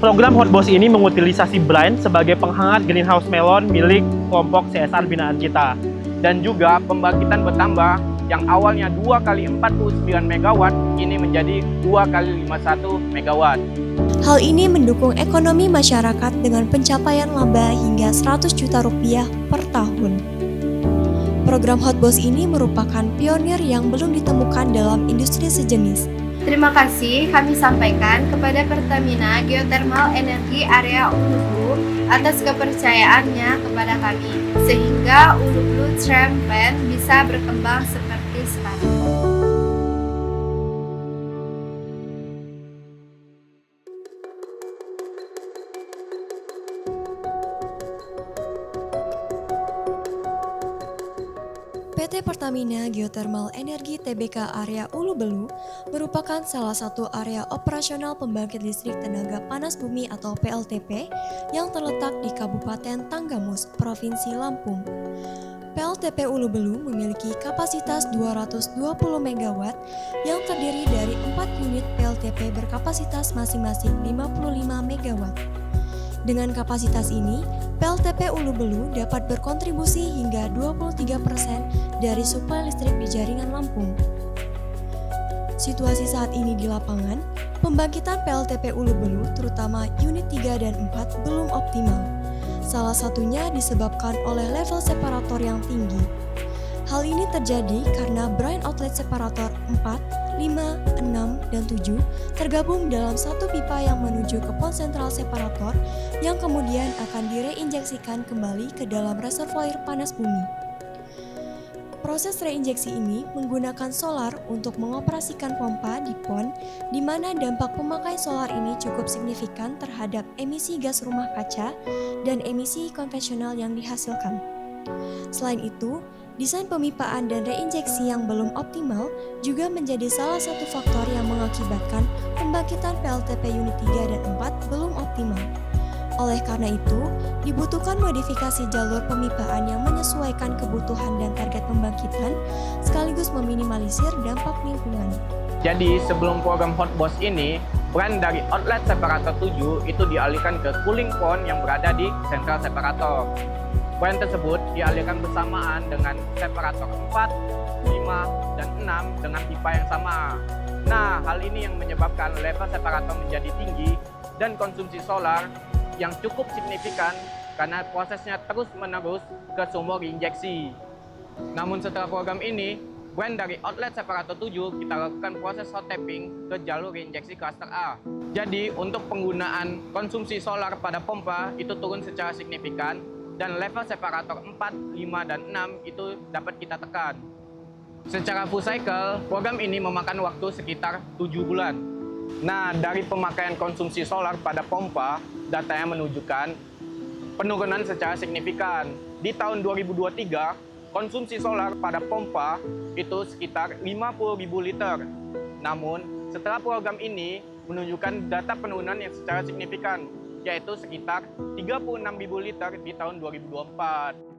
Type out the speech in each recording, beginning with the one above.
Program Hotbox ini mengutilisasi brine sebagai penghangat greenhouse melon milik kelompok CSR binaan kita. Dan juga pembangkitan bertambah yang awalnya 2 kali 49 MW ini menjadi 2 kali 51 MW. Hal ini mendukung ekonomi masyarakat dengan pencapaian laba hingga 100 juta rupiah per tahun. Program Hotbox ini merupakan pionir yang belum ditemukan dalam industri sejenis. Terima kasih kami sampaikan kepada Pertamina Geothermal Energi Area Ulu Belu atas kepercayaannya kepada kami, sehingga Ulu Belu Tram Plant bisa berkembang seperti sekarang. PT Pertamina Geothermal Energi Tbk Area Ulu Belu merupakan salah satu area operasional pembangkit listrik tenaga panas bumi atau PLTP yang terletak di Kabupaten Tanggamus, Provinsi Lampung. PLTP Ulu Belu memiliki kapasitas 220 MW yang terdiri dari 4 unit PLTP berkapasitas masing-masing 55 MW. Dengan kapasitas ini, PLTP Ulu Belu dapat berkontribusi hingga 23% dari suplai listrik di jaringan Lampung. Situasi saat ini di lapangan, pembangkitan PLTP Ulu Belu terutama unit 3 dan 4 belum optimal. Salah satunya disebabkan oleh level separator yang tinggi. Hal ini terjadi karena brine outlet separator 4, 5, 6, dan 7 tergabung dalam satu pipa yang menuju ke pond sentral separator yang kemudian akan direinjeksikan kembali ke dalam reservoir panas bumi. Proses reinjeksi ini menggunakan solar untuk mengoperasikan pompa di pond, di mana dampak pemakai solar ini cukup signifikan terhadap emisi gas rumah kaca dan emisi konvensional yang dihasilkan. Selain itu, desain pemipaan dan reinjeksi yang belum optimal juga menjadi salah satu faktor yang mengakibatkan pembangkitan PLTP unit 3 dan 4 belum optimal. Oleh karena itu, dibutuhkan modifikasi jalur pemipaan yang menyesuaikan kebutuhan dan target pembangkitan, sekaligus meminimalisir dampak lingkungan. Jadi sebelum program Hotbox ini, brine dari outlet separator 7 itu dialihkan ke cooling pond yang berada di sentral separator. Brine tersebut dialirkan bersamaan dengan separator 4, 5, dan 6 dengan pipa yang sama. Nah, hal ini yang menyebabkan level separator menjadi tinggi dan konsumsi solar yang cukup signifikan karena prosesnya terus-menerus ke sumur injeksi. Namun setelah program ini, brine dari outlet separator 7 kita lakukan proses hot tapping ke jalur injeksi klaster A. Jadi, untuk penggunaan konsumsi solar pada pompa itu turun secara signifikan dan level separator 4, 5, dan 6 itu dapat kita tekan. Secara full cycle, program ini memakan waktu sekitar 7 bulan. Nah, dari pemakaian konsumsi solar pada pompa, datanya menunjukkan penurunan secara signifikan. Di tahun 2023, konsumsi solar pada pompa itu sekitar 50.000 liter. Namun, setelah program ini menunjukkan data penurunan yang secara signifikan, yaitu sekitar 36.000 liter di tahun 2024.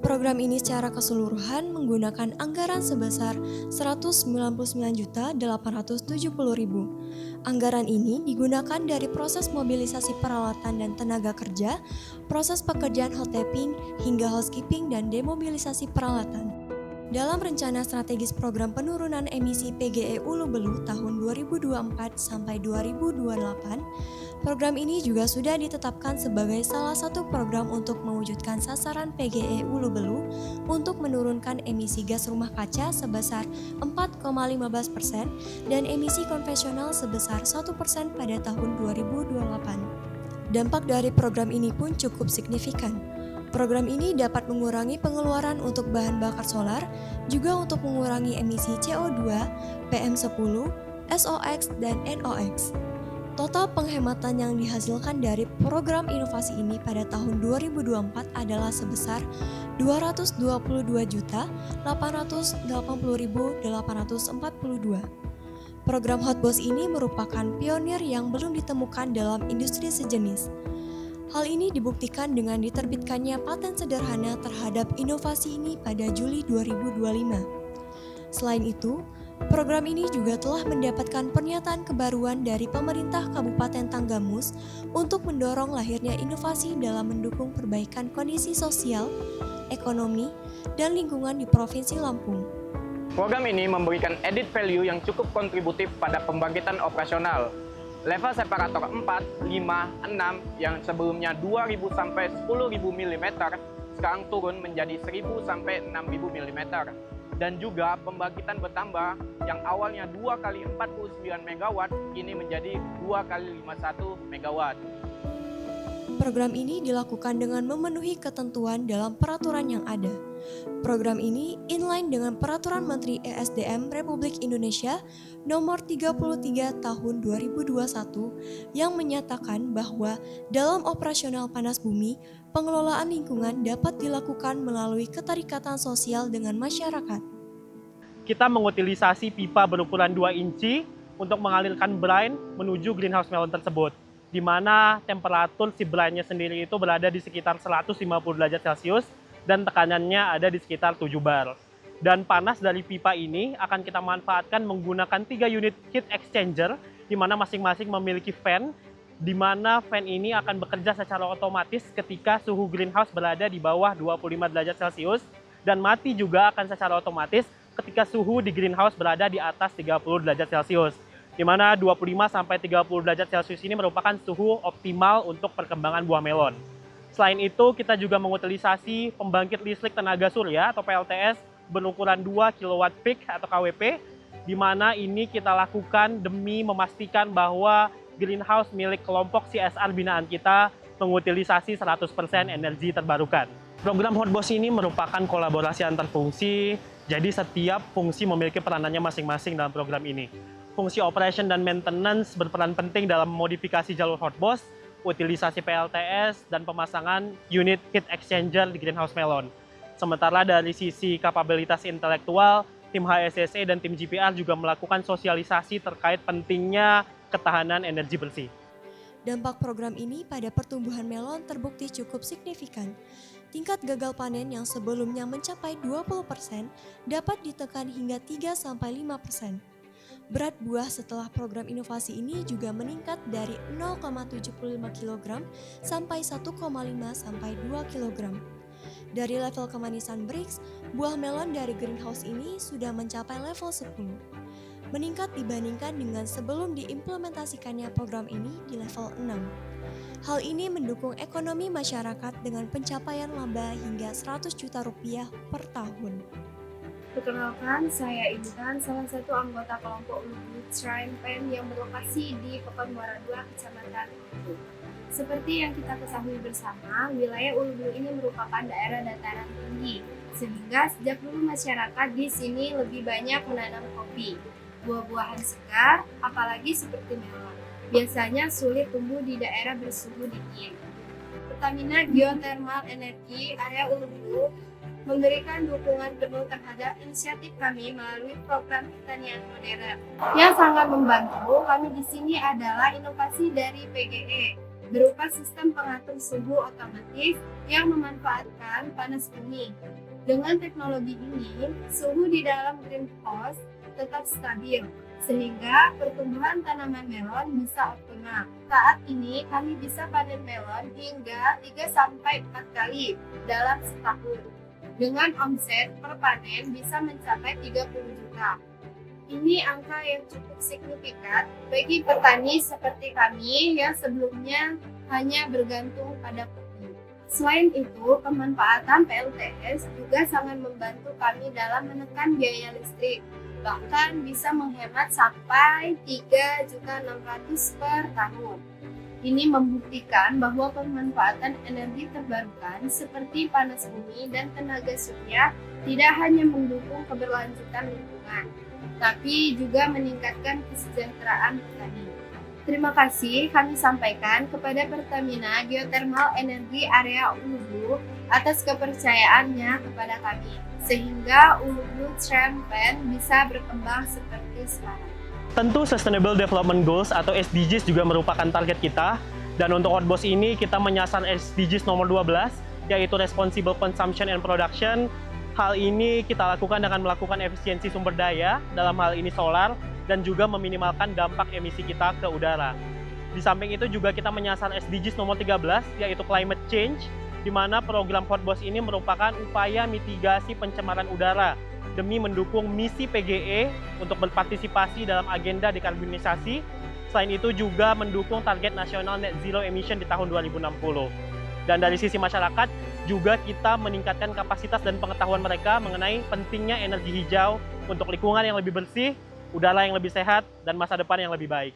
Program ini secara keseluruhan menggunakan anggaran sebesar Rp199.870.000. Anggaran ini digunakan dari proses mobilisasi peralatan dan tenaga kerja, proses pekerjaan hot tapping, hingga housekeeping dan demobilisasi peralatan. Dalam rencana strategis program penurunan emisi PGE Ulu Belu tahun 2024 sampai 2028, program ini juga sudah ditetapkan sebagai salah satu program untuk mewujudkan sasaran PGE Ulu Belu untuk menurunkan emisi gas rumah kaca sebesar 4,15% dan emisi konvensional sebesar 1% pada tahun 2028. Dampak dari program ini pun cukup signifikan. Program ini dapat mengurangi pengeluaran untuk bahan bakar solar, juga untuk mengurangi emisi CO2, PM10, SOX, dan NOx. Total penghematan yang dihasilkan dari program inovasi ini pada tahun 2024 adalah sebesar Rp222.880.842. Program Hotbox ini merupakan pionir yang belum ditemukan dalam industri sejenis. Hal ini dibuktikan dengan diterbitkannya paten sederhana terhadap inovasi ini pada Juli 2025. Selain itu, Program ini juga telah mendapatkan pernyataan kebaruan dari pemerintah Kabupaten Tanggamus untuk mendorong lahirnya inovasi dalam mendukung perbaikan kondisi sosial, ekonomi, dan lingkungan di Provinsi Lampung. Program ini memberikan added value yang cukup kontributif pada pembangkitan operasional. Level separator 4, 5, 6 yang sebelumnya 2000 sampai 10.000 mm sekarang turun menjadi 1000 sampai 6000 mm. Dan juga pembangkitan bertambah yang awalnya 2 kali 49 MW kini menjadi 2 kali 51 MW. Program ini dilakukan dengan memenuhi ketentuan dalam peraturan yang ada. Program ini inline dengan Peraturan Menteri ESDM Republik Indonesia Nomor 33 Tahun 2021 yang menyatakan bahwa dalam operasional panas bumi, pengelolaan lingkungan dapat dilakukan melalui keterikatan sosial dengan masyarakat. Kita mengutilisasi pipa berukuran 2 inci untuk mengalirkan brine menuju greenhouse melon tersebut, di mana temperatur si brine-nya sendiri itu berada di sekitar 150 derajat Celcius dan tekanannya ada di sekitar 7 bar. Dan panas dari pipa ini akan kita manfaatkan menggunakan 3 unit heat exchanger, di mana masing-masing memiliki fan, di mana fan ini akan bekerja secara otomatis ketika suhu greenhouse berada di bawah 25 derajat Celcius, dan mati juga akan secara otomatis ketika suhu di greenhouse berada di atas 30 derajat Celcius. Di mana 25 sampai 30 derajat Celcius ini merupakan suhu optimal untuk perkembangan buah melon. Selain itu, kita juga mengutilisasi pembangkit listrik tenaga surya atau PLTS berukuran 2 kW peak atau KWP, di mana ini kita lakukan demi memastikan bahwa greenhouse milik kelompok CSR binaan kita mengutilisasi 100% energi terbarukan. Program Hotbox ini merupakan kolaborasi antar fungsi, jadi setiap fungsi memiliki peranannya masing-masing dalam program ini. Fungsi operation dan maintenance berperan penting dalam modifikasi jalur Hotbox, utilisasi PLTS, dan pemasangan unit heat exchanger di greenhouse melon. Sementara dari sisi kapabilitas intelektual, tim HSSE dan tim GPR juga melakukan sosialisasi terkait pentingnya ketahanan energi bersih. Dampak program ini pada pertumbuhan melon terbukti cukup signifikan. Tingkat gagal panen yang sebelumnya mencapai 20% dapat ditekan hingga 3-5%. Berat buah setelah program inovasi ini juga meningkat dari 0,75 kg sampai 1,5 sampai 2 kg. Dari level kemanisan Brix, buah melon dari greenhouse ini sudah mencapai level 10. Meningkat dibandingkan dengan sebelum diimplementasikannya program ini di level 6. Hal ini mendukung ekonomi masyarakat dengan pencapaian laba hingga 100 juta rupiah per tahun. Perkenalkan, saya Intan, salah satu anggota kelompok Ulubulu Shrine Pen yang berlokasi di Pekanbaru 2, Kecamatan Ulubulu. Seperti yang kita ketahui bersama, wilayah Ulubulu ini merupakan daerah dataran tinggi, sehingga sejak dulu masyarakat di sini lebih banyak menanam kopi. Buah-buahan segar, apalagi seperti melon, biasanya sulit tumbuh di daerah bersuhu dingin. Pertamina Geothermal Energi area Ulubulu memberikan dukungan penuh terhadap inisiatif kami melalui program pertanian modern. Yang sangat membantu kami di sini adalah inovasi dari PGE berupa sistem pengatur suhu otomatis yang memanfaatkan panas bumi. Dengan teknologi ini, suhu di dalam greenhouse tetap stabil, sehingga pertumbuhan tanaman melon bisa optimal. Saat ini kami bisa panen melon hingga 3-4 kali dalam setahun. Dengan omset per panen bisa mencapai 30 juta. Ini angka yang cukup signifikan bagi petani seperti kami yang sebelumnya hanya bergantung pada kopi. Selain itu, pemanfaatan PLTS juga sangat membantu kami dalam menekan biaya listrik. Bahkan bisa menghemat sampai 3.600.000 per tahun. Ini membuktikan bahwa pemanfaatan energi terbarukan seperti panas bumi dan tenaga surya tidak hanya mendukung keberlanjutan lingkungan, tapi juga meningkatkan kesejahteraan petani. Terima kasih kami sampaikan kepada Pertamina Geothermal Energi area Ulubulu atas kepercayaannya kepada kami, sehingga Ulubulu Shrine Pen bisa berkembang seperti sekarang. Tentu Sustainable Development Goals atau SDGs juga merupakan target kita, dan untuk Hotbox ini kita menyasar SDGs nomor 12, yaitu Responsible Consumption and Production, Hal ini kita lakukan dengan melakukan efisiensi sumber daya, dalam hal ini solar, dan juga meminimalkan dampak emisi kita ke udara. Di samping itu juga kita menyasar SDGs nomor 13, yaitu climate change, di mana program Hotbox ini merupakan upaya mitigasi pencemaran udara demi mendukung misi PGE untuk berpartisipasi dalam agenda dekarbonisasi. Selain itu juga mendukung target nasional net zero emission di tahun 2060. Dan dari sisi masyarakat, juga kita meningkatkan kapasitas dan pengetahuan mereka mengenai pentingnya energi hijau untuk lingkungan yang lebih bersih, udara yang lebih sehat, dan masa depan yang lebih baik.